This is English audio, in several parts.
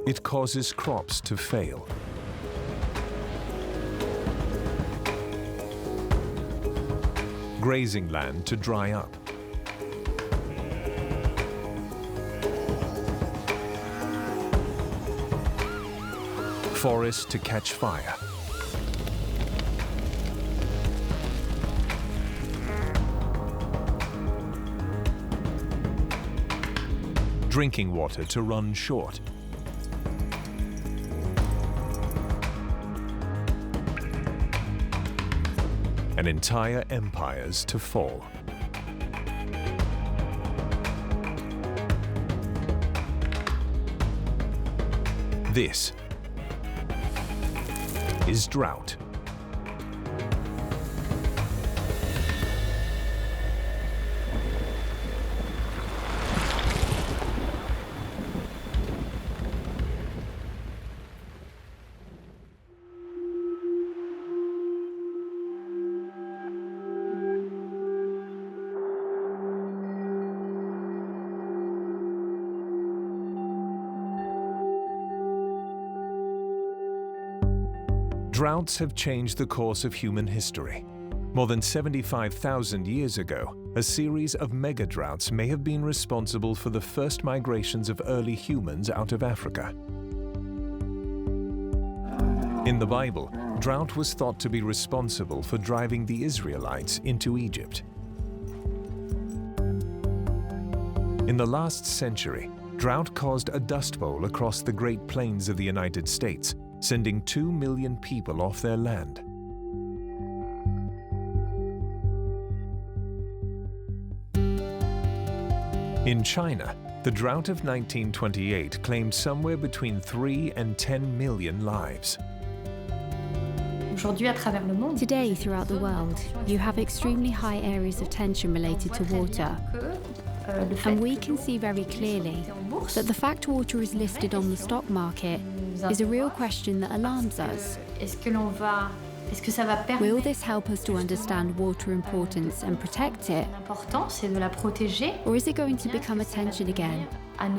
it causes crops to fail. Grazing land to dry up. Forests to catch fire. Drinking water to run short. And entire empires to fall. This is drought. Droughts have changed the course of human history. More than 75,000 years ago, a series of mega-droughts may have been responsible for the first migrations of early humans out of Africa. In the Bible, drought was thought to be responsible for driving the Israelites into Egypt. In the last century, drought caused a dust bowl across the Great Plains of the United States, sending 2 million people off their land. In China, the drought of 1928 claimed somewhere between 3 and 10 million lives. Today, throughout the world, you have extremely high areas of tension related to water. And we can see very clearly that the fact water is listed on the stock market is a real question that alarms us. Will this help us to understand water importance and protect it? Or is it going to become a tension again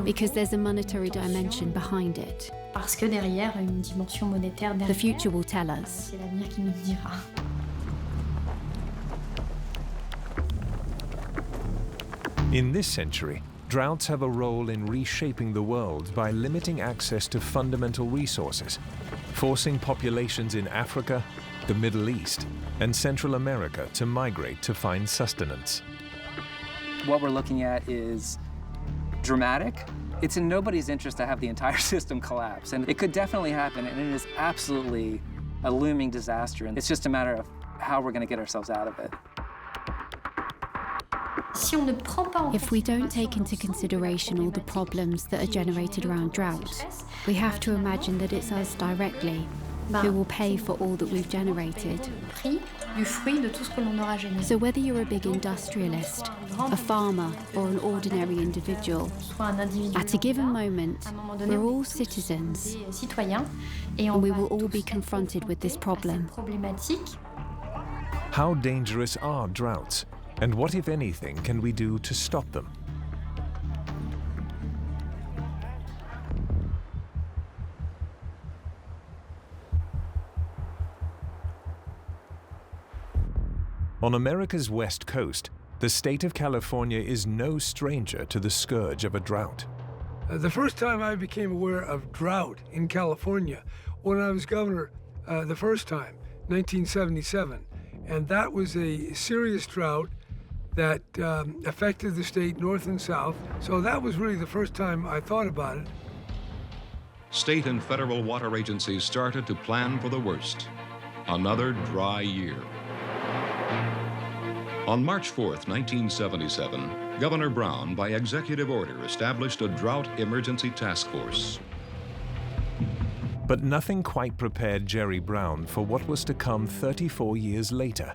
because there's a monetary dimension behind it? The future will tell us. In this century, droughts have a role in reshaping the world by limiting access to fundamental resources, forcing populations in Africa, the Middle East, and Central America to migrate to find sustenance. What we're looking at is dramatic. It's in nobody's interest to have the entire system collapse, and it could definitely happen, and it is absolutely a looming disaster, and it's just a matter of how we're going to get ourselves out of it. If we don't take into consideration all the problems that are generated around drought, we have to imagine that it's us directly who will pay for all that we've generated. So whether you're a big industrialist, a farmer, or an ordinary individual, at a given moment, we're all citizens, and we will all be confronted with this problem. How dangerous are droughts? And what, if anything, can we do to stop them? On America's west coast, the state of California is no stranger to the scourge of a drought. The first time I became aware of drought in California when I was governor the first time, 1977. And that was a serious drought that affected the state north and south. So that was really the first time I thought about it. State and federal water agencies started to plan for the worst. Another dry year. On March 4th, 1977, Governor Brown, by executive order, established a drought emergency task force. But nothing quite prepared Jerry Brown for what was to come 34 years later.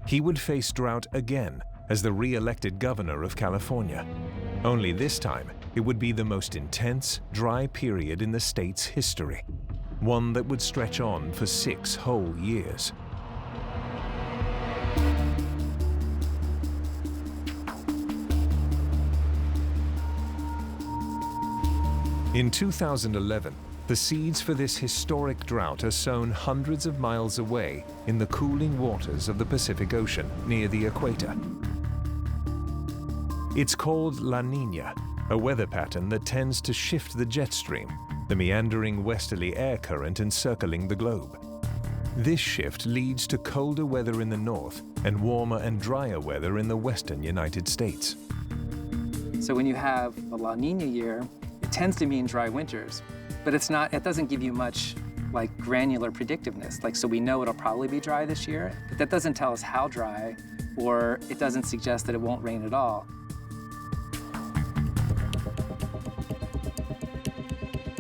He would face drought again as the re-elected governor of California. Only this time, it would be the most intense, dry period in the state's history, one that would stretch on for 6 whole years. In 2011, the seeds for this historic drought are sown hundreds of miles away in the cooling waters of the Pacific Ocean near the equator. It's called La Niña, a weather pattern that tends to shift the jet stream, the meandering westerly air current encircling the globe. This shift leads to colder weather in the north and warmer and drier weather in the western United States. So when you have a La Niña year, it tends to mean dry winters, but it doesn't give you much like granular predictiveness. So we know it'll probably be dry this year, but that doesn't tell us how dry, or it doesn't suggest that it won't rain at all.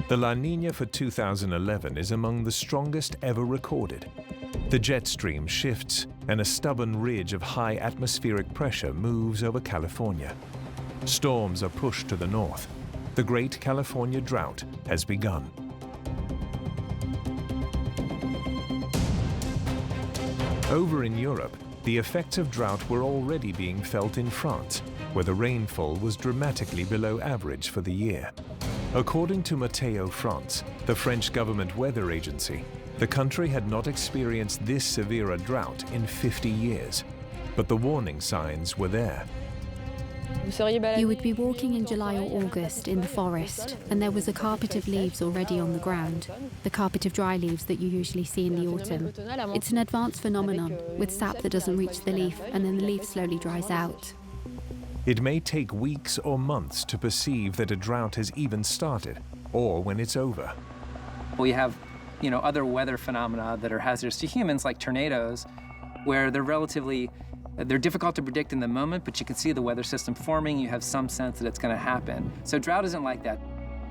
The La Niña for 2011 is among the strongest ever recorded. The jet stream shifts and a stubborn ridge of high atmospheric pressure moves over California. Storms are pushed to the north. The Great California Drought has begun. Over in Europe, the effects of drought were already being felt in France, where the rainfall was dramatically below average for the year. According to Météo France, the French government weather agency, the country had not experienced this severe a drought in 50 years. But the warning signs were there. You would be walking in July or August in the forest, and there was a carpet of leaves already on the ground, the carpet of dry leaves that you usually see in the autumn. It's an advanced phenomenon, with sap that doesn't reach the leaf, and then the leaf slowly dries out. It may take weeks or months to perceive that a drought has even started, or when it's over. We have, other weather phenomena that are hazardous to humans, like tornadoes, where they're difficult to predict in the moment, but you can see the weather system forming. You have some sense that it's going to happen. So drought isn't like that.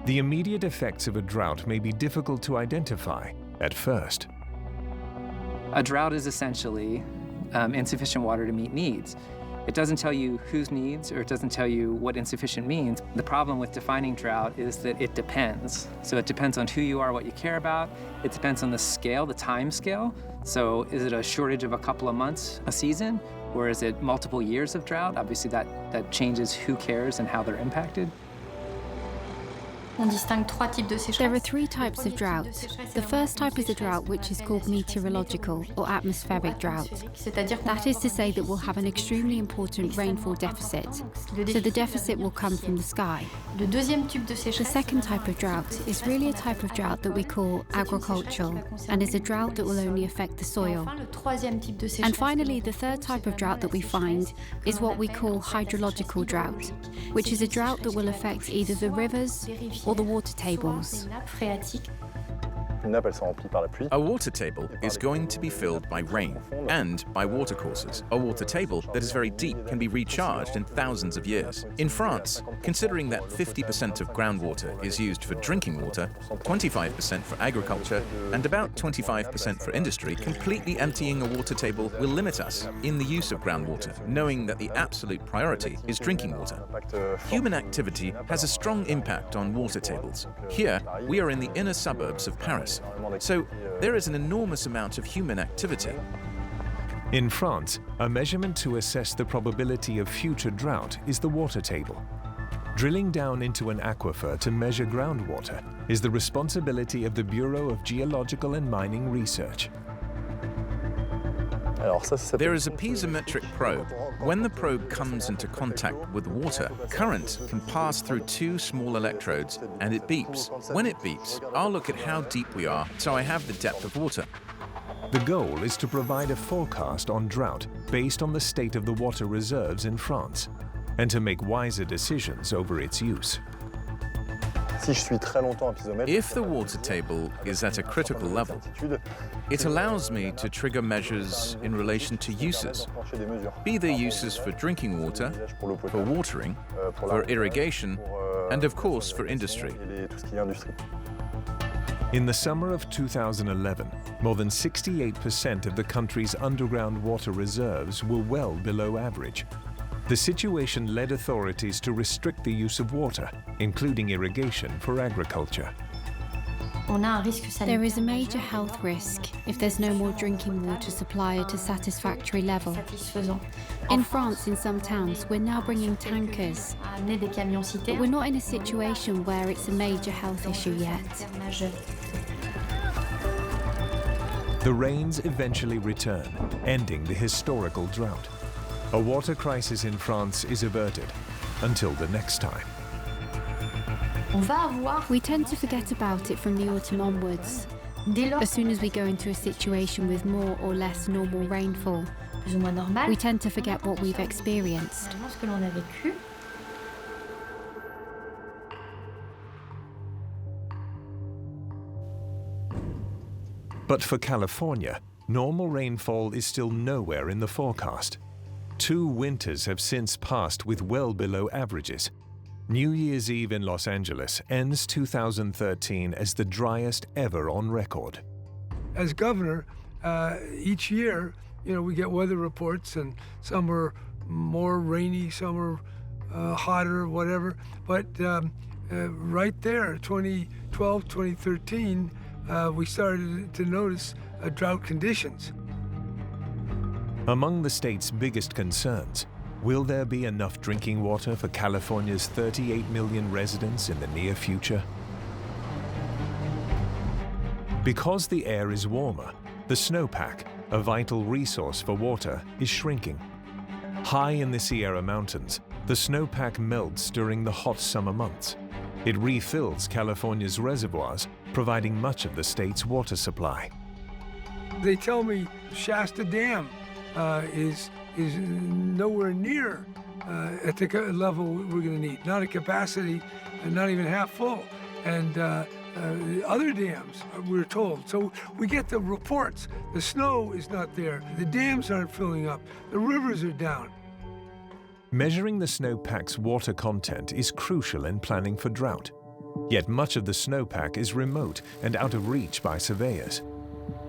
The immediate effects of a drought may be difficult to identify at first. A drought is essentially insufficient water to meet needs. It doesn't tell you whose needs, or it doesn't tell you what insufficient means. The problem with defining drought is that it depends. So it depends on who you are, what you care about. It depends on the scale, the time scale. So is it a shortage of a couple of months a season, or is it multiple years of drought? Obviously that changes who cares and how they're impacted. There are three types of drought. The first type is a drought which is called meteorological or atmospheric drought. That is to say that we'll have an extremely important rainfall deficit. So the deficit will come from the sky. The second type of drought is really a type of drought that we call agricultural, and is a drought that will only affect the soil. And finally, the third type of drought that we find is what we call hydrological drought, which is a drought that will affect either the rivers or the water tables. A water table is going to be filled by rain and by watercourses. A water table that is very deep can be recharged in thousands of years. In France, considering that 50% of groundwater is used for drinking water, 25% for agriculture, and about 25% for industry, completely emptying a water table will limit us in the use of groundwater, knowing that the absolute priority is drinking water. Human activity has a strong impact on water tables. Here, we are in the inner suburbs of Paris. So there is an enormous amount of human activity. In France, a measurement to assess the probability of future drought is the water table. Drilling down into an aquifer to measure groundwater is the responsibility of the Bureau of Geological and Mining Research. There is a piezometric probe. When the probe comes into contact with water, current can pass through two small electrodes and it beeps. When it beeps, I'll look at how deep we are so I have the depth of water. The goal is to provide a forecast on drought based on the state of the water reserves in France, and to make wiser decisions over its use. If the water table is at a critical level, it allows me to trigger measures in relation to uses, be they uses for drinking water, for watering, for irrigation, and of course for industry. In the summer of 2011, more than 68% of the country's underground water reserves were well below average. The situation led authorities to restrict the use of water, including irrigation for agriculture. There is a major health risk if there's no more drinking water supply at a satisfactory level. In France, in some towns, we're now bringing tankers, but we're not in a situation where it's a major health issue yet. The rains eventually return, ending the historical drought. A water crisis in France is averted until the next time. We tend to forget about it from the autumn onwards. As soon as we go into a situation with more or less normal rainfall, we tend to forget what we've experienced. But for California, normal rainfall is still nowhere in the forecast. 2 winters have since passed with well below averages. New Year's Eve in Los Angeles ends 2013 as the driest ever on record. As governor, each year, we get weather reports, and some are more rainy, some are hotter, whatever. But right there, 2012, 2013, we started to notice drought conditions. Among the state's biggest concerns, will there be enough drinking water for California's 38 million residents in the near future? Because the air is warmer, the snowpack, a vital resource for water, is shrinking. High in the Sierra Mountains, the snowpack melts during the hot summer months. It refills California's reservoirs, providing much of the state's water supply. They tell me Shasta Dam is nowhere near at the level we're going to need. Not at capacity, and not even half full. And other dams, we're told. So we get the reports. The snow is not there. The dams aren't filling up. The rivers are down. Measuring the snowpack's water content is crucial in planning for drought. Yet much of the snowpack is remote and out of reach by surveyors.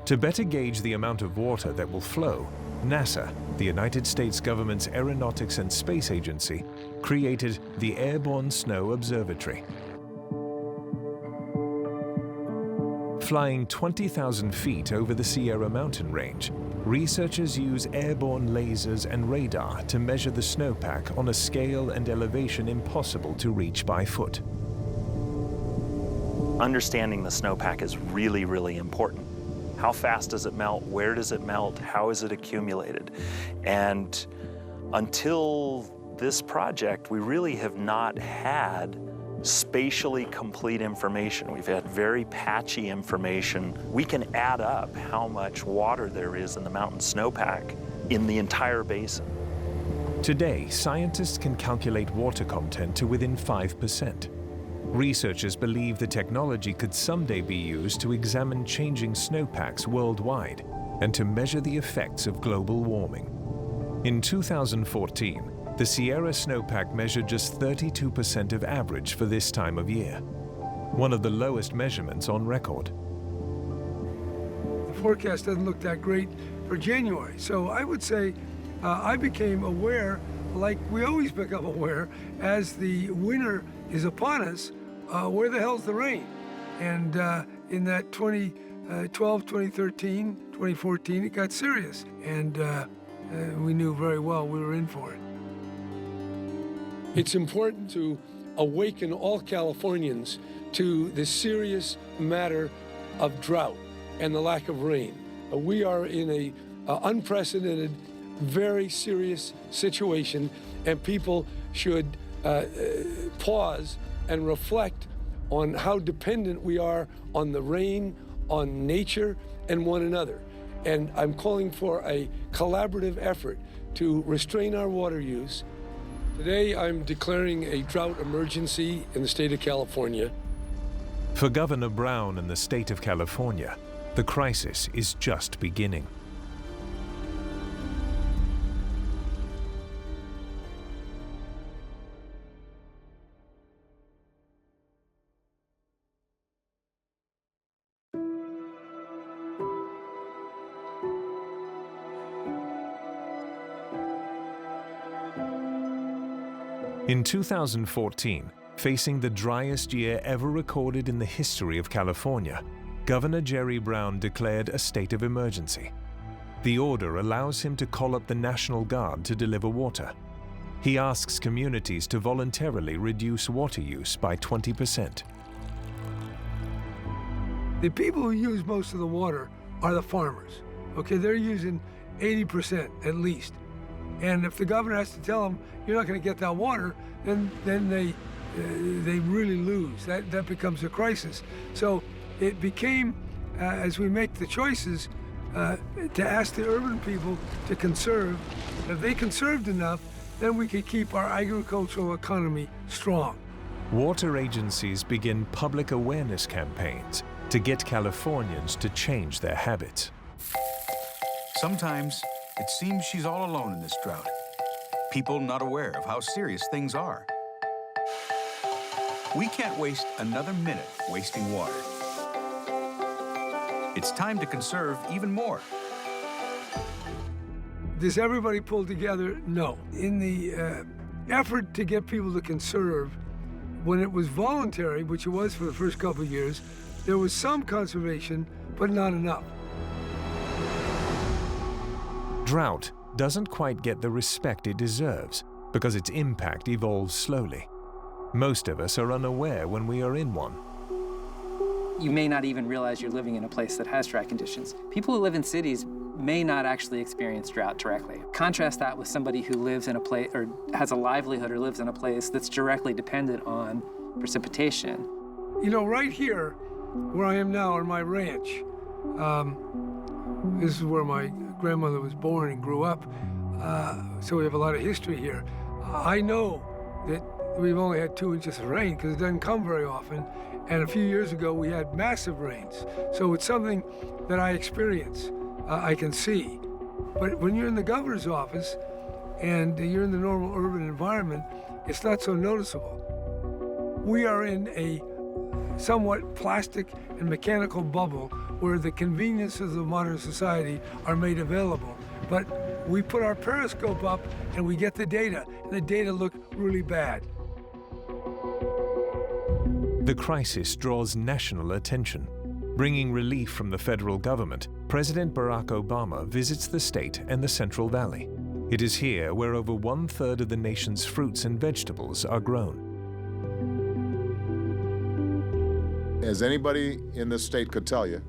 To better gauge the amount of water that will flow, NASA, the United States government's Aeronautics and Space Agency, created the Airborne Snow Observatory. Flying 20,000 feet over the Sierra Mountain Range, researchers use airborne lasers and radar to measure the snowpack on a scale and elevation impossible to reach by foot. Understanding the snowpack is really, really important. How fast does it melt? Where does it melt? How is it accumulated? And until this project, we really have not had spatially complete information. We've had very patchy information. We can add up how much water there is in the mountain snowpack in the entire basin. Today, scientists can calculate water content to within 5%. Researchers believe the technology could someday be used to examine changing snowpacks worldwide and to measure the effects of global warming. In 2014, the Sierra snowpack measured just 32% of average for this time of year, one of the lowest measurements on record. The forecast doesn't look that great for January, so I would say I became aware, like we always become aware, as the winter is upon us, where the hell's the rain? And in that 2012, 2013, 2014, it got serious. And we knew very well we were in for it. It's important to awaken all Californians to the serious matter of drought and the lack of rain. We are in a unprecedented, very serious situation, and people should pause and reflect on how dependent we are on the rain, on nature, and one another. And I'm calling for a collaborative effort to restrain our water use. Today, I'm declaring a drought emergency in the state of California. For Governor Brown and the state of California, the crisis is just beginning. In 2014, facing the driest year ever recorded in the history of California, Governor Jerry Brown declared a state of emergency. The order allows him to call up the National Guard to deliver water. He asks communities to voluntarily reduce water use by 20%. The people who use most of the water are the farmers. Okay, they're using 80% at least. And if the governor has to tell them, you're not going to get that water, then they really lose. That becomes a crisis. So it became, as we make the choices, to ask the urban people to conserve. If they conserved enough, then we could keep our agricultural economy strong. Water agencies begin public awareness campaigns to get Californians to change their habits. Sometimes it seems she's all alone in this drought. People not aware of how serious things are. We can't waste another minute wasting water. It's time to conserve even more. Does everybody pull together? No. In the effort to get people to conserve, when it was voluntary, which it was for the first couple of years, there was some conservation, but not enough. Drought doesn't quite get the respect it deserves because its impact evolves slowly. Most of us are unaware when we are in one. You may not even realize you're living in a place that has dry conditions. People who live in cities may not actually experience drought directly. Contrast that with somebody who lives in a place, or has a livelihood or lives in a place that's directly dependent on precipitation. You know, right here, where I am now on my ranch, this is where my grandmother was born and grew up, so we have a lot of history here. I know that we've only had 2 inches of rain because it doesn't come very often, and a few years ago we had massive rains. So it's something that I experience, I can see. But when you're in the governor's office and you're in the normal urban environment, it's not so noticeable. We are in a somewhat plastic and mechanical bubble where the conveniences of modern society are made available. But we put our periscope up and we get the data, and the data look really bad. The crisis draws national attention. Bringing relief from the federal government, President Barack Obama visits the state and the Central Valley. It is here where over 1/3 of the nation's fruits and vegetables are grown. As anybody in this state could tell you,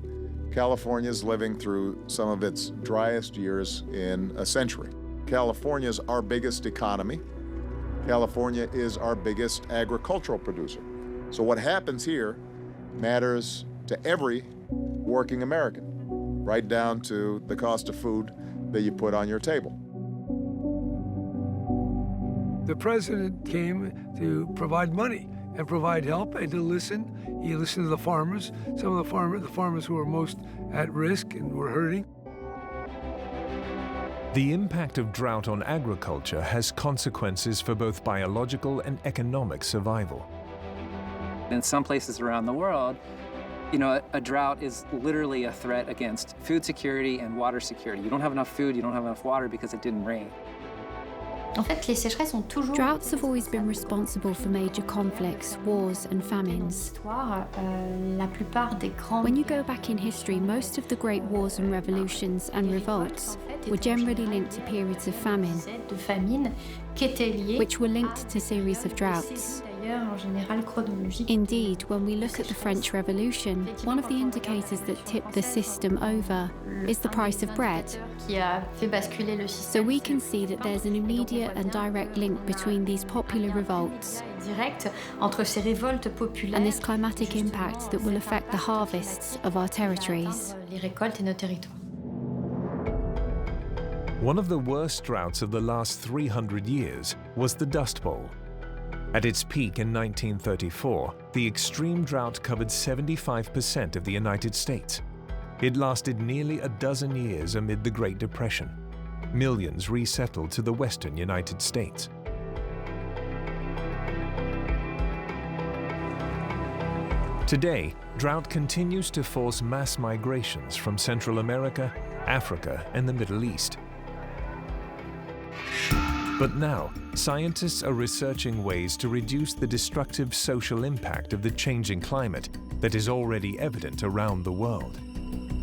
California is living through some of its driest years in a century. California is our biggest economy. California is our biggest agricultural producer. So what happens here matters to every working American, right down to the cost of food that you put on your table. The president came to provide money and provide help and to listen. He listened to the farmers, some of the farmers who were most at risk and were hurting. The impact of drought on agriculture has consequences for both biological and economic survival. In some places around the world, you know, a drought is literally a threat against food security and water security. You don't have enough food, you don't have enough water because it didn't rain. Droughts have always been responsible for major conflicts, wars and famines. When you go back in history, most of the great wars and revolutions and revolts were generally linked to periods of famine, which were linked to series of droughts. Indeed, when we look at the French Revolution, one of the indicators that tipped the system over is the price of bread. So we can see that there's an immediate and direct link between these popular revolts and this climatic impact that will affect the harvests of our territories. One of the worst droughts of the last 300 years was the Dust Bowl. At its peak in 1934, the extreme drought covered 75% of the United States. It lasted nearly a dozen years amid the Great Depression. Millions resettled to the western United States. Today, drought continues to force mass migrations from Central America, Africa, and the Middle East. But now, scientists are researching ways to reduce the destructive social impact of the changing climate that is already evident around the world.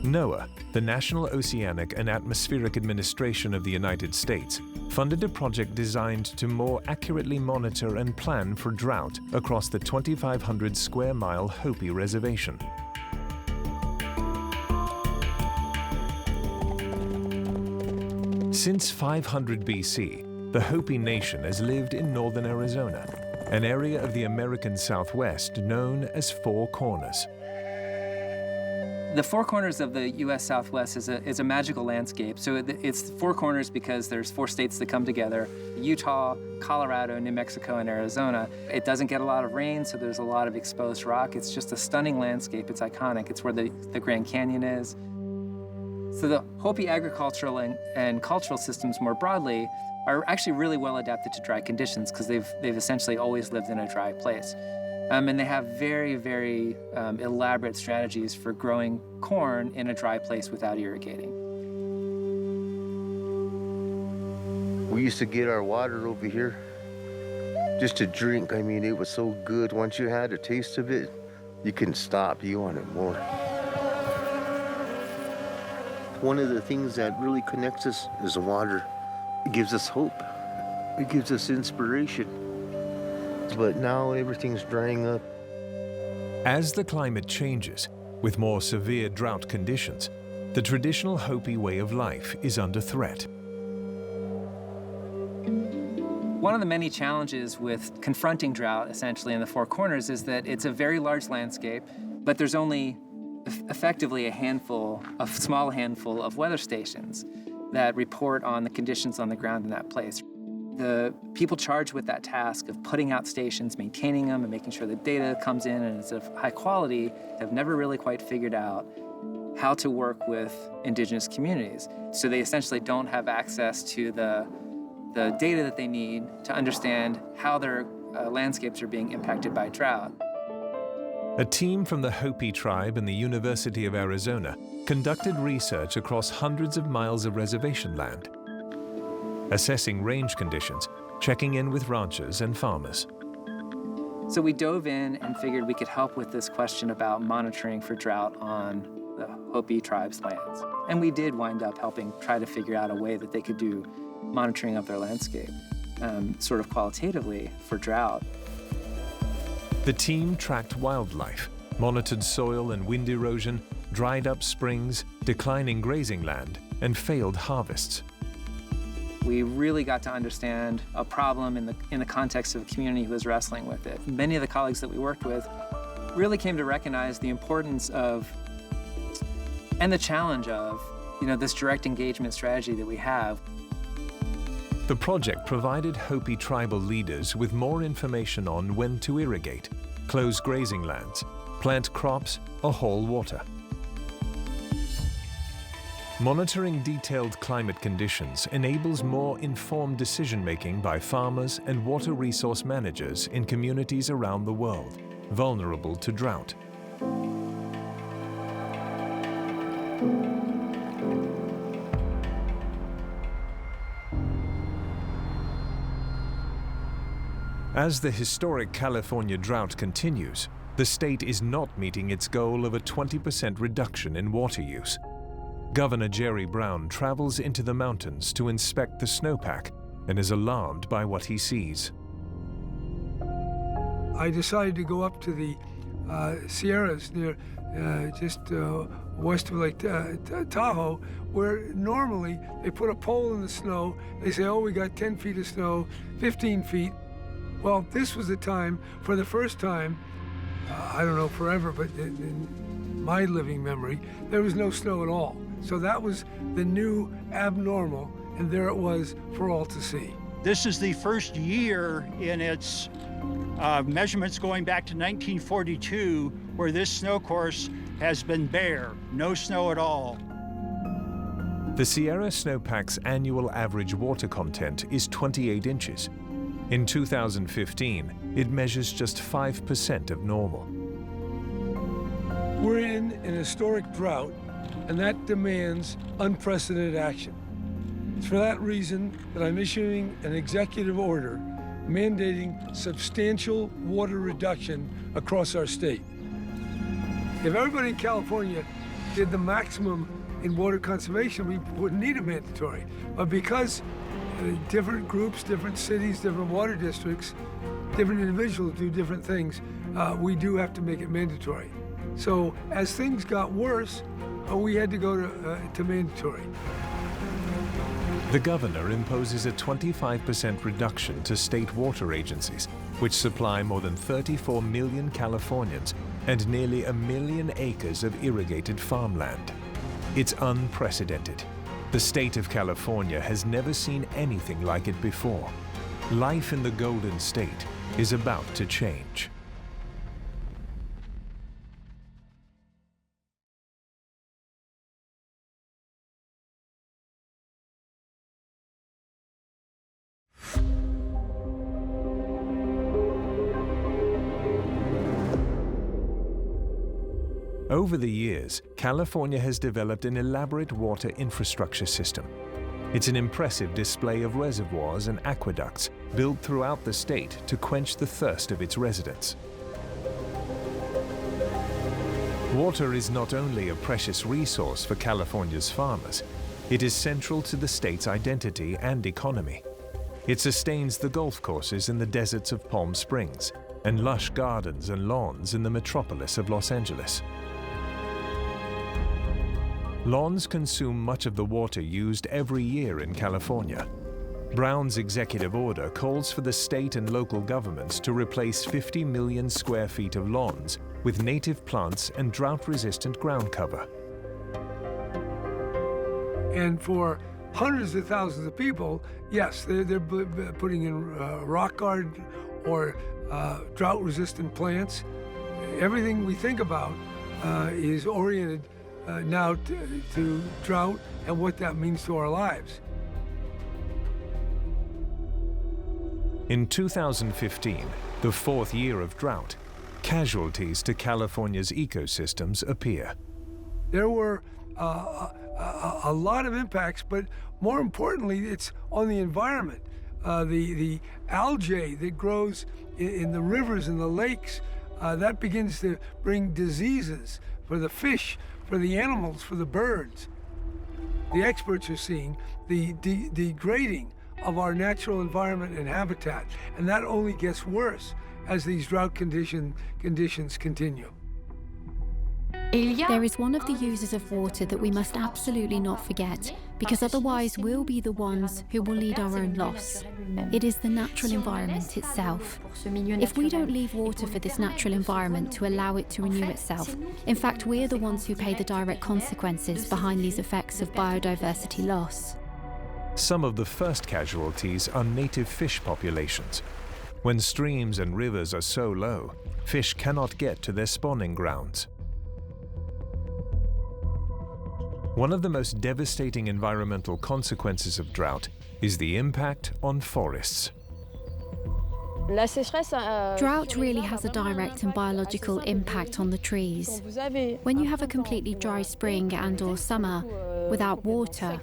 NOAA, the National Oceanic and Atmospheric Administration of the United States, funded a project designed to more accurately monitor and plan for drought across the 2,500 square mile Hopi Reservation. Since 500 BC, the Hopi Nation has lived in northern Arizona, an area of the American Southwest known as Four Corners. The Four Corners of the U.S. Southwest is a magical landscape. So it's Four Corners because there's 4 states that come together: Utah, Colorado, New Mexico, and Arizona. It doesn't get a lot of rain, so there's a lot of exposed rock. It's just a stunning landscape. It's iconic. It's where the Grand Canyon is. So the Hopi agricultural and cultural systems more broadly are actually really well adapted to dry conditions because they've essentially always lived in a dry place. And they have very, very elaborate strategies for growing corn in a dry place without irrigating. We used to get our water over here just to drink. I mean, it was so good. Once you had a taste of it, you couldn't stop. You wanted more. One of the things that really connects us is the water. It gives us hope. It gives us inspiration. But now everything's drying up. As the climate changes, with more severe drought conditions, the traditional Hopi way of life is under threat. One of the many challenges with confronting drought, essentially, in the Four Corners is that it's a very large landscape, but there's only effectively a small handful of weather stations that report on the conditions on the ground in that place. The people charged with that task of putting out stations, maintaining them, and making sure the data comes in and is of high quality have never really quite figured out how to work with indigenous communities. So they essentially don't have access to the data that they need to understand how their landscapes are being impacted by drought. A team from the Hopi tribe and the University of Arizona conducted research across hundreds of miles of reservation land, assessing range conditions, checking in with ranchers and farmers. So we dove in and figured we could help with this question about monitoring for drought on the Hopi tribe's lands. And we did wind up helping try to figure out a way that they could do monitoring of their landscape, sort of qualitatively for drought. The team tracked wildlife, monitored soil and wind erosion, dried up springs, declining grazing land, and failed harvests. We really got to understand a problem in the context of a community who was wrestling with it. Many of the colleagues that we worked with really came to recognize the importance of and the challenge of, this direct engagement strategy that we have. The project provided Hopi tribal leaders with more information on when to irrigate, close grazing lands, plant crops, or haul water. Monitoring detailed climate conditions enables more informed decision-making by farmers and water resource managers in communities around the world, vulnerable to drought. As the historic California drought continues, the state is not meeting its goal of a 20% reduction in water use. Governor Jerry Brown travels into the mountains to inspect the snowpack and is alarmed by what he sees. I decided to go up to the Sierras near just west of Lake Tahoe, where normally they put a pole in the snow. They say, oh, we got 10 feet of snow, 15 feet. Well, this was the time, for the first time, I don't know forever, but in my living memory, there was no snow at all. So that was the new abnormal, and there it was for all to see. This is the first year in its measurements going back to 1942 where this snow course has been bare, no snow at all. The Sierra Snowpack's annual average water content is 28 inches. In 2015, it measures just 5% of normal. We're in an historic drought, and that demands unprecedented action. It's for that reason that I'm issuing an executive order mandating substantial water reduction across our state. If everybody in California did the maximum in water conservation, we wouldn't need a mandatory. But because different groups, different cities, different water districts, different individuals do different things, we do have to make it mandatory. So as things got worse, we had to go to mandatory. The governor imposes a 25% reduction to state water agencies, which supply more than 34 million Californians and nearly 1 million acres of irrigated farmland. It's unprecedented. The state of California has never seen anything like it before. Life in the Golden State is about to change. Over the years, California has developed an elaborate water infrastructure system. It's an impressive display of reservoirs and aqueducts built throughout the state to quench the thirst of its residents. Water is not only a precious resource for California's farmers, it is central to the state's identity and economy. It sustains the golf courses in the deserts of Palm Springs and lush gardens and lawns in the metropolis of Los Angeles. Lawns consume much of the water used every year in California. Brown's executive order calls for the state and local governments to replace 50 million square feet of lawns with native plants and drought-resistant ground cover. And for hundreds of thousands of people, yes, they're putting in rock garden or drought-resistant plants. Everything we think about is oriented now to drought and what that means to our lives. In 2015, the fourth year of drought, casualties to California's ecosystems appear. There were a lot of impacts, but more importantly, it's on the environment. The algae that grows in the rivers and the lakes, that begins to bring diseases for the fish, for the animals, for the birds. The experts are seeing the degrading of our natural environment and habitat, and that only gets worse as these drought conditions continue. There is one of the users of water that we must absolutely not forget, because otherwise we'll be the ones who will lead our own loss. It is the natural environment itself. If we don't leave water for this natural environment to allow it to renew itself, in fact, we're the ones who pay the direct consequences behind these effects of biodiversity loss. Some of the first casualties are native fish populations. When streams and rivers are so low, fish cannot get to their spawning grounds. One of the most devastating environmental consequences of drought is the impact on forests. Drought really has a direct and biological impact on the trees. When you have a completely dry spring and/or summer, without water,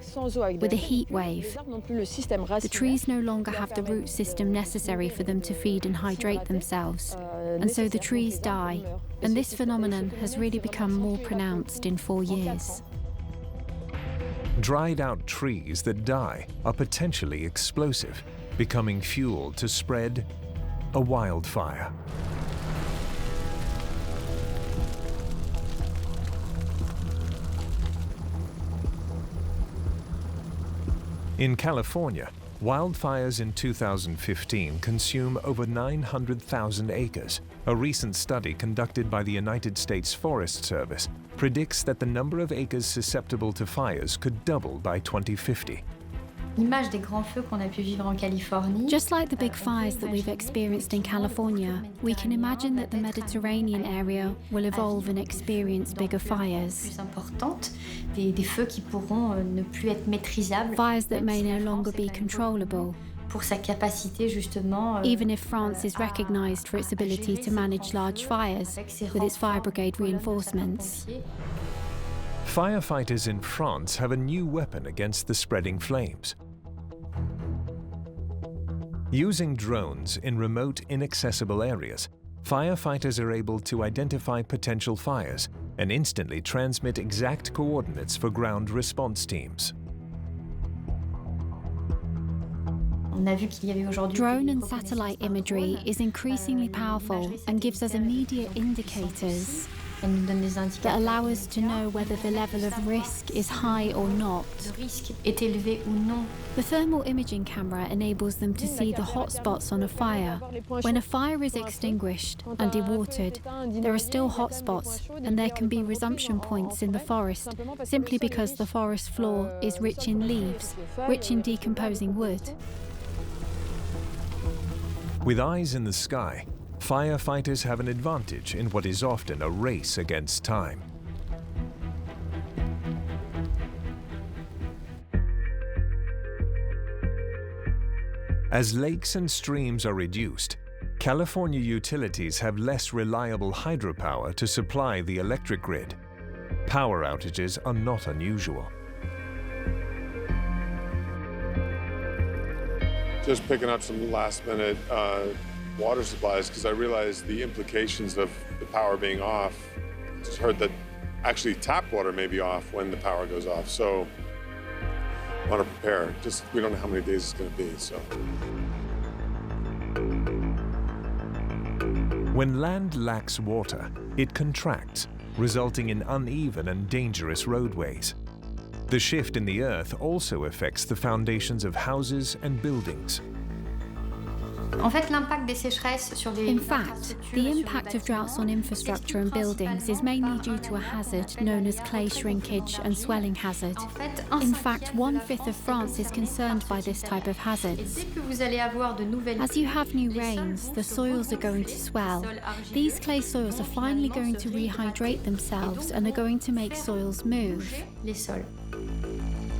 with a heat wave, the trees no longer have the root system necessary for them to feed and hydrate themselves, and so the trees die. And this phenomenon has really become more pronounced in 4 years. Dried out trees that die are potentially explosive, becoming fuel to spread a wildfire. In California, wildfires in 2015 consume over 900,000 acres. A recent study conducted by the United States Forest Service predicts that the number of acres susceptible to fires could double by 2050. Just like the big fires that we've experienced in California, we can imagine that the Mediterranean area will evolve and experience bigger fires. Fires that may no longer be controllable. Even if France is recognized for its ability to manage large fires with its fire brigade reinforcements. Firefighters in France have a new weapon against the spreading flames. Using drones in remote, inaccessible areas, firefighters are able to identify potential fires and instantly transmit exact coordinates for ground response teams. Drone and satellite imagery is increasingly powerful and gives us immediate indicators that allow us to know whether the level of risk is high or not. The thermal imaging camera enables them to see the hot spots on a fire. When a fire is extinguished and dewatered, there are still hot spots, and there can be resumption points in the forest simply because the forest floor is rich in leaves, rich in decomposing wood. With eyes in the sky, firefighters have an advantage in what is often a race against time. As lakes and streams are reduced, California utilities have less reliable hydropower to supply the electric grid. Power outages are not unusual. Just picking up some last-minute water supplies because I realized the implications of the power being off. Just heard that actually tap water may be off when the power goes off, so I want to prepare. Just we don't know how many days it's going to be, so. When land lacks water, it contracts, resulting in uneven and dangerous roadways. The shift in the earth also affects the foundations of houses and buildings. In fact, the impact of droughts on infrastructure and buildings is mainly due to a hazard known as clay shrinkage and swelling hazard. In fact, 1/5 of France is concerned by this type of hazards. As you have new rains, the soils are going to swell. These clay soils are finally going to rehydrate themselves and are going to make soils move.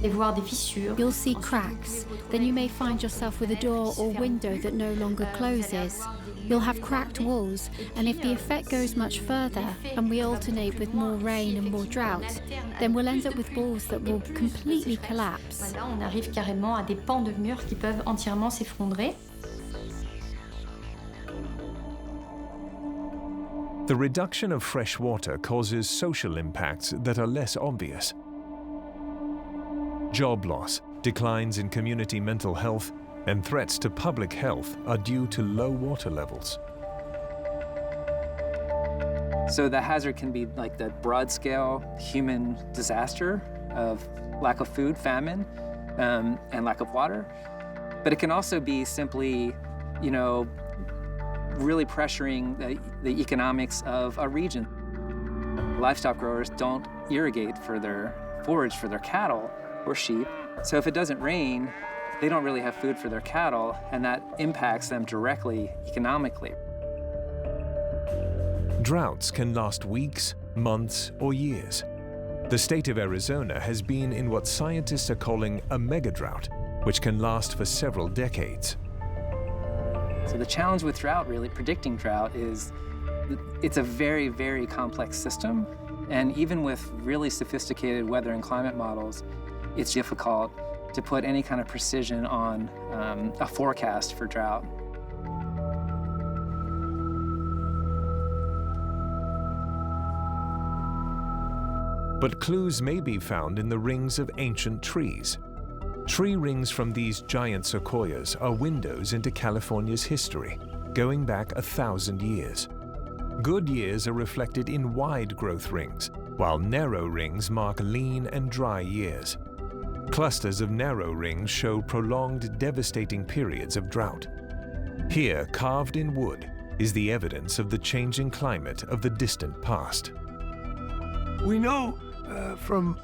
You'll see cracks, then you may find yourself with a door or window that no longer closes. You'll have cracked walls, and if the effect goes much further, and we alternate with more rain and more drought, then we'll end up with walls that will completely collapse. The reduction of fresh water causes social impacts that are less obvious. Job loss, declines in community mental health, and threats to public health are due to low water levels. So the hazard can be like the broad-scale human disaster of lack of food, famine, and lack of water. But it can also be simply, really pressuring the economics of a region. Livestock growers don't irrigate for their forage for their cattle or sheep. So if it doesn't rain, they don't really have food for their cattle, and that impacts them directly economically. Droughts can last weeks, months, or years. The state of Arizona has been in what scientists are calling a megadrought, which can last for several decades. So the challenge with drought, really predicting drought, is it's a very, very complex system. And even with really sophisticated weather and climate models, it's difficult to put any kind of precision on a forecast for drought. But clues may be found in the rings of ancient trees. Tree rings from these giant sequoias are windows into California's history, going back 1,000 years. Good years are reflected in wide growth rings, while narrow rings mark lean and dry years. Clusters of narrow rings show prolonged, devastating periods of drought. Here, carved in wood, is the evidence of the changing climate of the distant past. We know from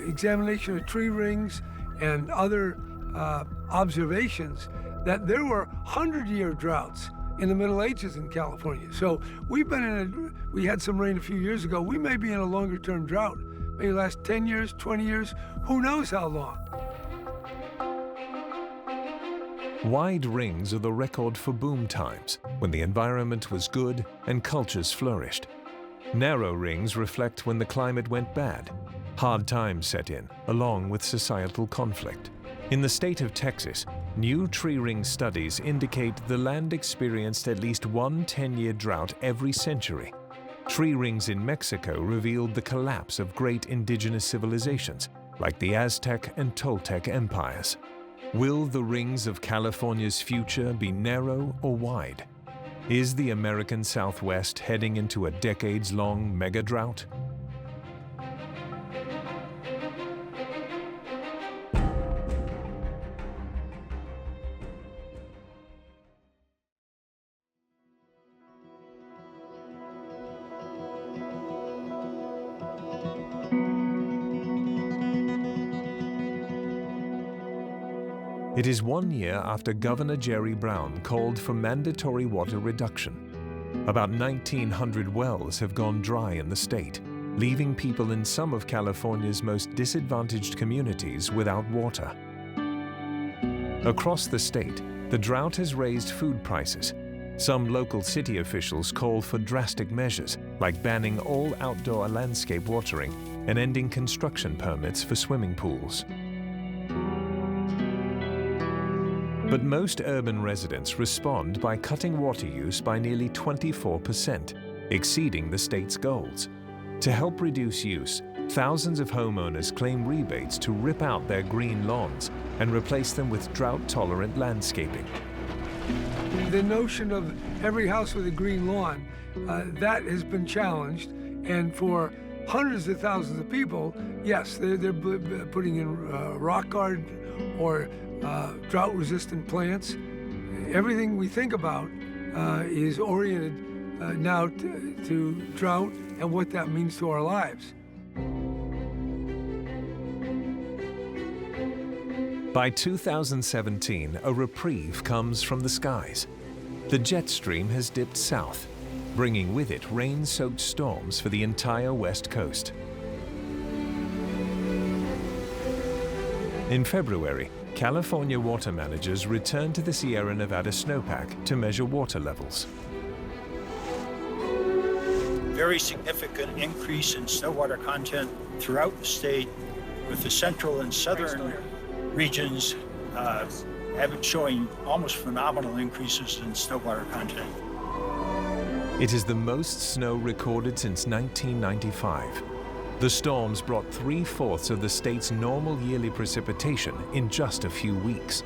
examination of tree rings and other observations that there were 100-year droughts in the Middle Ages in California. So we had some rain a few years ago. We may be in a longer-term drought. Maybe last 10 years, 20 years, who knows how long. Wide rings are the record for boom times, when the environment was good and cultures flourished. Narrow rings reflect when the climate went bad. Hard times set in, along with societal conflict. In the state of Texas, new tree ring studies indicate the land experienced at least one 10-year drought every century. Tree rings in Mexico revealed the collapse of great indigenous civilizations, like the Aztec and Toltec empires. Will the rings of California's future be narrow or wide? Is the American Southwest heading into a decades-long mega drought? It is 1 year after Governor Jerry Brown called for mandatory water reduction. About 1,900 wells have gone dry in the state, leaving people in some of California's most disadvantaged communities without water. Across the state, the drought has raised food prices. Some local city officials call for drastic measures, like banning all outdoor landscape watering and ending construction permits for swimming pools. But most urban residents respond by cutting water use by nearly 24%, exceeding the state's goals. To help reduce use, thousands of homeowners claim rebates to rip out their green lawns and replace them with drought-tolerant landscaping. The notion of every house with a green lawn, that has been challenged, and for hundreds of thousands of people, yes, they're putting in rock garden or drought-resistant plants. Everything we think about is oriented now to drought and what that means to our lives. By 2017, a reprieve comes from the skies. The jet stream has dipped south, bringing with it rain-soaked storms for the entire West Coast. In February, California water managers returned to the Sierra Nevada snowpack to measure water levels. Very significant increase in snow water content throughout the state, with the central and southern regions showing almost phenomenal increases in snow water content. It is the most snow recorded since 1995. The storms brought 3/4 of the state's normal yearly precipitation in just a few weeks.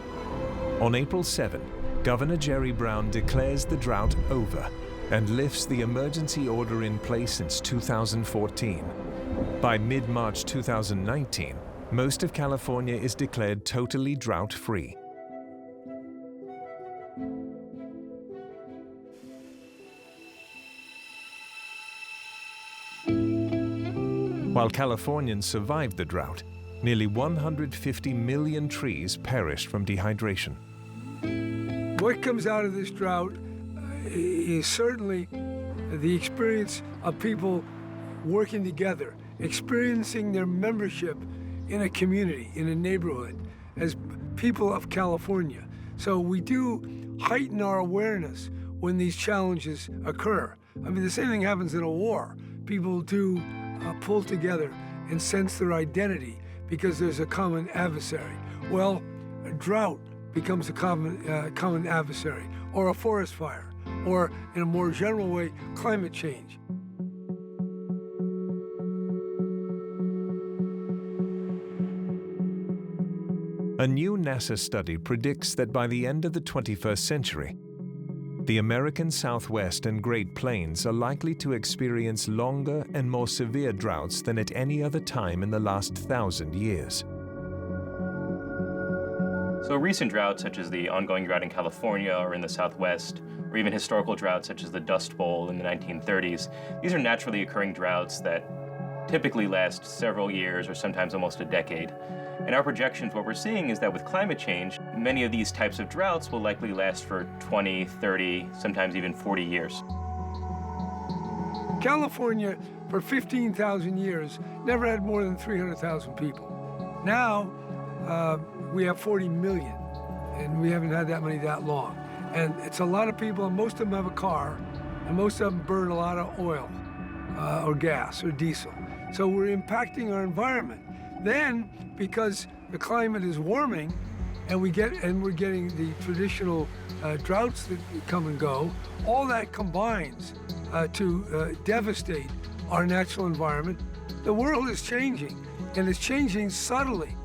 On April 7, Governor Jerry Brown declares the drought over and lifts the emergency order in place since 2014. By mid-March 2019, most of California is declared totally drought-free. While Californians survived the drought, nearly 150 million trees perished from dehydration. What comes out of this drought is certainly the experience of people working together, experiencing their membership in a community, in a neighborhood, as people of California. So we do heighten our awareness when these challenges occur. I mean, the same thing happens in a war. People do pull together and sense their identity because there's a common adversary. Well, a drought becomes a common adversary, or a forest fire, or in a more general way, climate change. A new NASA study predicts that by the end of the 21st century, the American Southwest and Great Plains are likely to experience longer and more severe droughts than at any other time in the last 1,000 years. So recent droughts, such as the ongoing drought in California or in the Southwest, or even historical droughts such as the Dust Bowl in the 1930s, these are naturally occurring droughts that typically last several years or sometimes almost a decade. In our projections, what we're seeing is that with climate change, many of these types of droughts will likely last for 20, 30, sometimes even 40 years. California, for 15,000 years, never had more than 300,000 people. Now, we have 40 million, and we haven't had that many that long. And it's a lot of people, and most of them have a car, and most of them burn a lot of oil or gas or diesel. So we're impacting our environment. Then, because the climate is warming, and we're getting the traditional droughts that come and go, all that combines to devastate our natural environment. The world is changing, and it's changing subtly.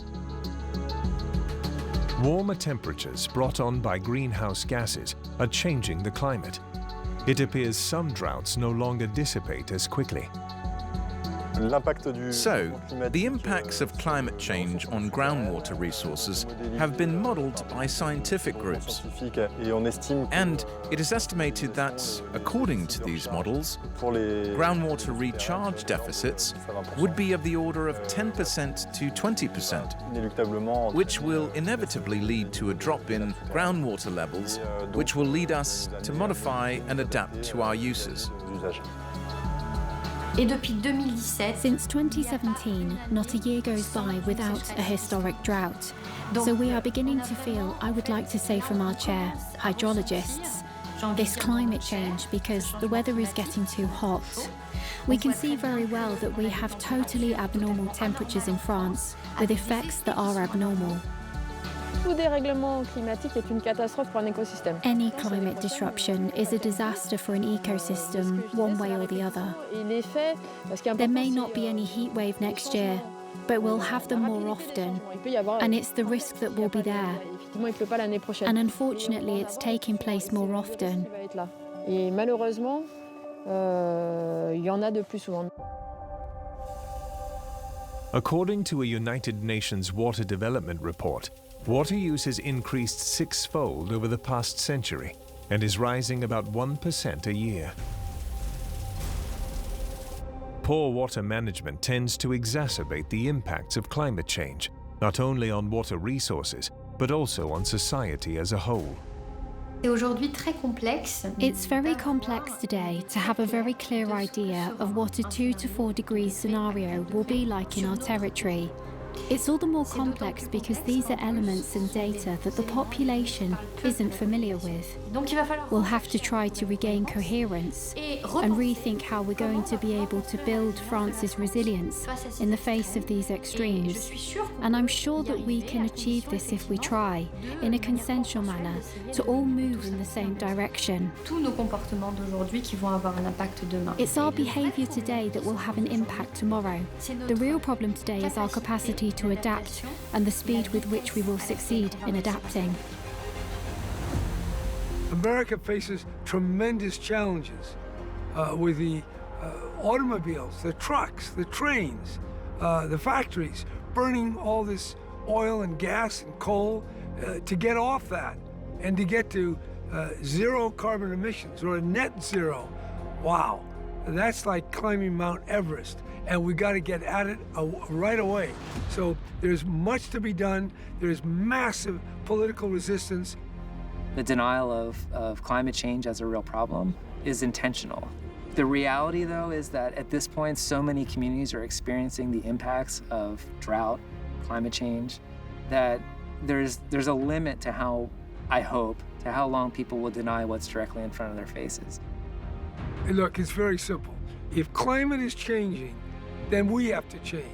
Warmer temperatures brought on by greenhouse gases are changing the climate. It appears some droughts no longer dissipate as quickly. So, the impacts of climate change on groundwater resources have been modeled by scientific groups. And it is estimated that, according to these models, groundwater recharge deficits would be of the order of 10% to 20%, which will inevitably lead to a drop in groundwater levels, which will lead us to modify and adapt to our uses. Since 2017, not a year goes by without a historic drought. So we are beginning to feel, I would like to say from our chair, hydrologists, this climate change because the weather is getting too hot. We can see very well that we have totally abnormal temperatures in France with effects that are abnormal. Any climate disruption is a disaster for an ecosystem, one way or the other. There may not be any heat wave next year, but we'll have them more often, and it's the risk that will be there. And unfortunately, it's taking place more often. According to a United Nations Water Development Report, water use has increased six-fold over the past century and is rising about 1% a year. Poor water management tends to exacerbate the impacts of climate change, not only on water resources, but also on society as a whole. It's very complex today to have a very clear idea of what a 2 to 4 degrees scenario will be like in our territory. It's all the more complex because these are elements and data that the population isn't familiar with. We'll have to try to regain coherence and rethink how we're going to be able to build France's resilience in the face of these extremes. And I'm sure that we can achieve this if we try, in a consensual manner, to all move in the same direction. It's our behaviour today that will have an impact tomorrow. The real problem today is our capacity to adapt and the speed with which we will succeed in adapting. America faces tremendous challenges with the automobiles, the trucks, the trains, the factories, burning all this oil and gas and coal to get off that and to get to zero carbon emissions or a net zero. Wow, that's like climbing Mount Everest. And we got to get at it right away. So there's much to be done. There's massive political resistance. The denial of climate change as a real problem is intentional. The reality, though, is that at this point, so many communities are experiencing the impacts of drought, climate change, that there's a limit to how, I hope, to how long people will deny what's directly in front of their faces. Look, it's very simple. If climate is changing, then we have to change.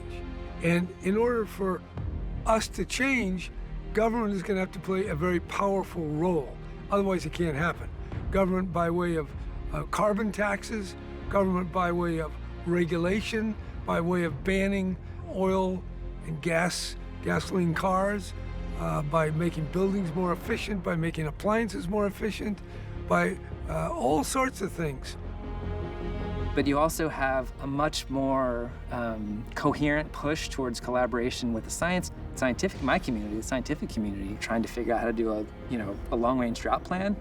And in order for us to change, government is going to have to play a very powerful role. Otherwise, it can't happen. Government by way of carbon taxes, government by way of regulation, by way of banning oil and gasoline cars, by making buildings more efficient, by making appliances more efficient, by all sorts of things. But you also have a much more coherent push towards collaboration with the scientific community, trying to figure out how to do a long-range drought plan.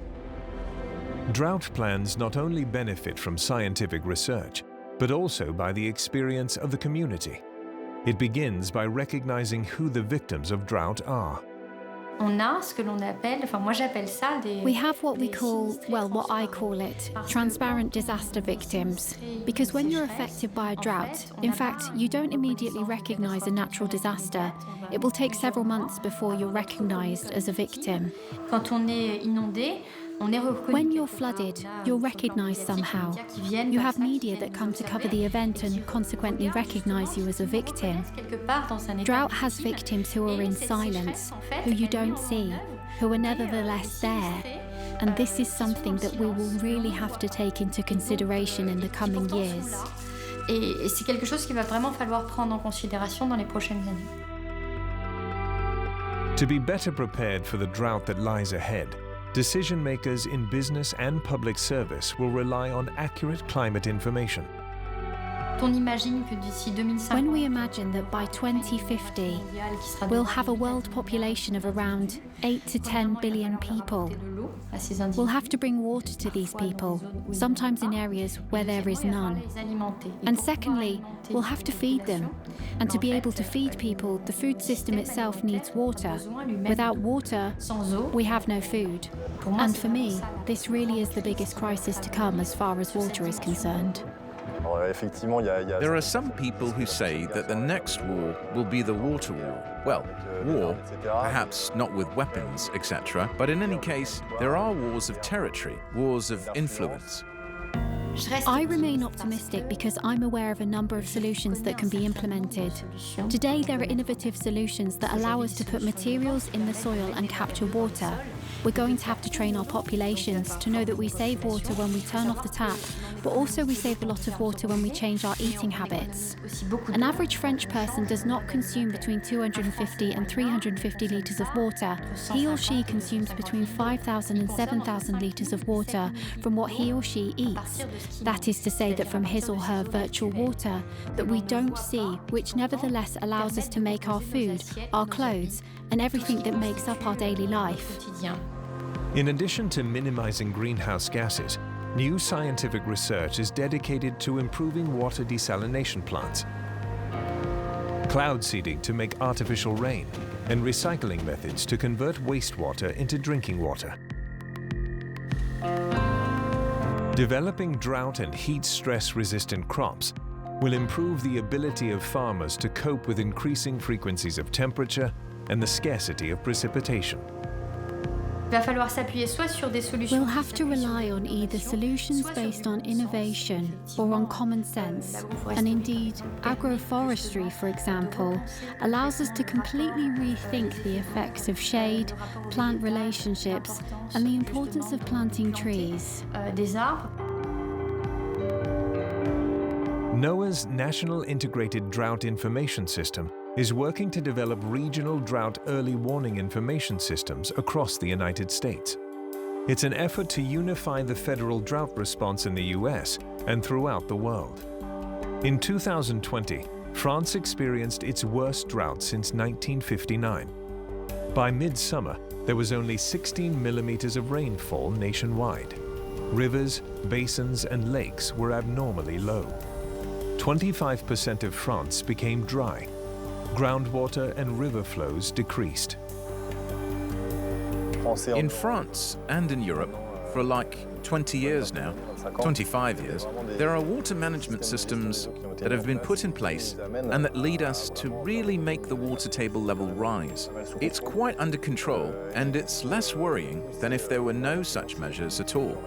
Drought plans not only benefit from scientific research, but also by the experience of the community. It begins by recognizing who the victims of drought are. We have what we call, well, what I call it, transparent disaster victims. Because when you're affected by a drought, in fact, you don't immediately recognize a natural disaster. It will take several months before you're recognized as a victim. When you're flooded, you're recognized somehow. You have media that come to cover the event and consequently recognize you as a victim. Drought has victims who are in silence, who you don't see, who are nevertheless there. And this is something that we will really have to take into consideration in the coming years. Et c'est quelque chose qu'il va vraiment falloir prendre en considération dans les prochaines années. To be better prepared for the drought that lies ahead, decision makers in business and public service will rely on accurate climate information. When we imagine that by 2050, we'll have a world population of around 8 to 10 billion people, we'll have to bring water to these people, sometimes in areas where there is none. And secondly, we'll have to feed them. And to be able to feed people, the food system itself needs water. Without water, we have no food. And for me, this really is the biggest crisis to come as far as water is concerned. There are some people who say that the next war will be the water war. Well, war, perhaps not with weapons, etc., but in any case, there are wars of territory, wars of influence. I remain optimistic because I'm aware of a number of solutions that can be implemented. Today, there are innovative solutions that allow us to put materials in the soil and capture water. We're going to have to train our populations to know that we save water when we turn off the tap, but also we save a lot of water when we change our eating habits. An average French person does not consume between 250 and 350 litres of water. He or she consumes between 5,000 and 7,000 litres of water from what he or she eats. That is to say that from his or her virtual water that we don't see, which nevertheless allows us to make our food, our clothes, and everything that makes up our daily life. In addition to minimizing greenhouse gases, new scientific research is dedicated to improving water desalination plants, cloud seeding to make artificial rain, and recycling methods to convert wastewater into drinking water. Developing drought and heat stress-resistant crops will improve the ability of farmers to cope with increasing frequencies of temperature and the scarcity of precipitation. We'll have to rely on either solutions based on innovation or on common sense. And indeed, agroforestry, for example, allows us to completely rethink the effects of shade, plant relationships, and the importance of planting trees. NOAA's National Integrated Drought Information System is working to develop regional drought early warning information systems across the United States. It's an effort to unify the federal drought response in the US and throughout the world. In 2020, France experienced its worst drought since 1959. By midsummer, there was only 16 millimeters of rainfall nationwide. Rivers, basins, and lakes were abnormally low. 25% of France became dry. Groundwater and river flows decreased. In France and in Europe, for like 20 years now, 25 years, there are water management systems that have been put in place and that lead us to really make the water table level rise. It's quite under control, and it's less worrying than if there were no such measures at all.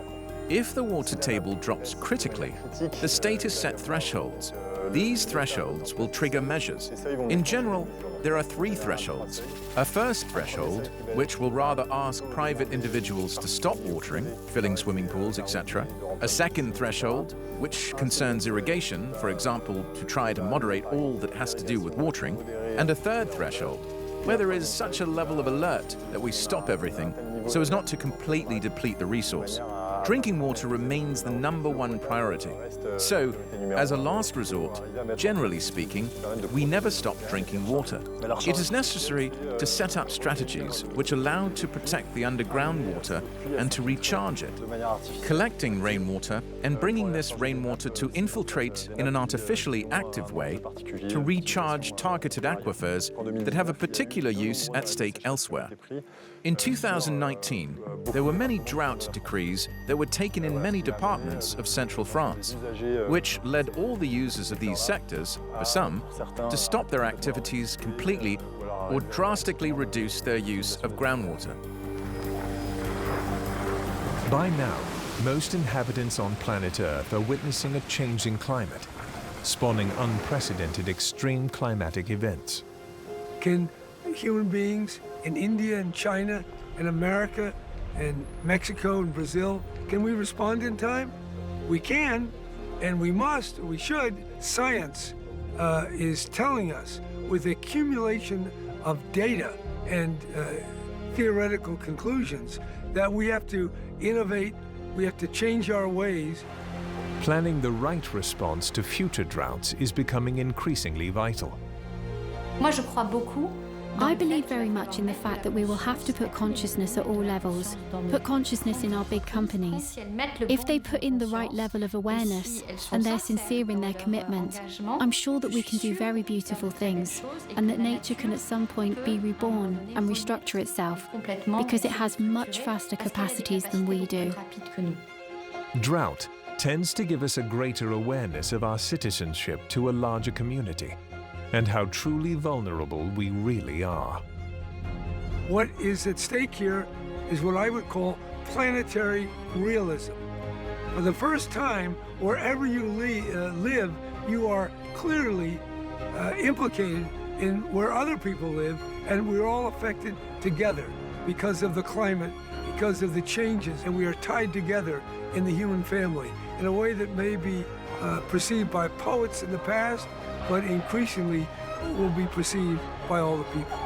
If the water table drops critically, the state has set thresholds. These thresholds will trigger measures. In general, there are 3 thresholds. A first threshold, which will rather ask private individuals to stop watering, filling swimming pools, etc. A second threshold, which concerns irrigation, for example, to try to moderate all that has to do with watering. And a third threshold, where there is such a level of alert that we stop everything so as not to completely deplete the resource. Drinking water remains the #1 priority. So, as a last resort, generally speaking, we never stop drinking water. It is necessary to set up strategies which allow to protect the underground water and to recharge it. Collecting rainwater and bringing this rainwater to infiltrate in an artificially active way to recharge targeted aquifers that have a particular use at stake elsewhere. In 2019, there were many drought decrees that were taken in many departments of central France, which led all the users of these sectors, for some, to stop their activities completely or drastically reduce their use of groundwater. By now, most inhabitants on planet Earth are witnessing a changing climate, spawning unprecedented extreme climatic events. Can human beings in India and China and America and Mexico and Brazil, can we respond in time? We can, and we must, we should. Science is telling us, with accumulation of data and theoretical conclusions, that we have to innovate, we have to change our ways. Planning the right response to future droughts is becoming increasingly vital. Moi, je crois beaucoup. I believe very much in the fact that we will have to put consciousness at all levels, put consciousness in our big companies. If they put in the right level of awareness and they're sincere in their commitment, I'm sure that we can do very beautiful things and that nature can at some point be reborn and restructure itself because it has much faster capacities than we do. Drought tends to give us a greater awareness of our citizenship to a larger community and how truly vulnerable we really are. What is at stake here is what I would call planetary realism. For the first time, wherever you live, you are clearly implicated in where other people live, and we're all affected together because of the climate, because of the changes, and we are tied together in the human family in a way that may be perceived by poets in the past, but increasingly will be perceived by all the people.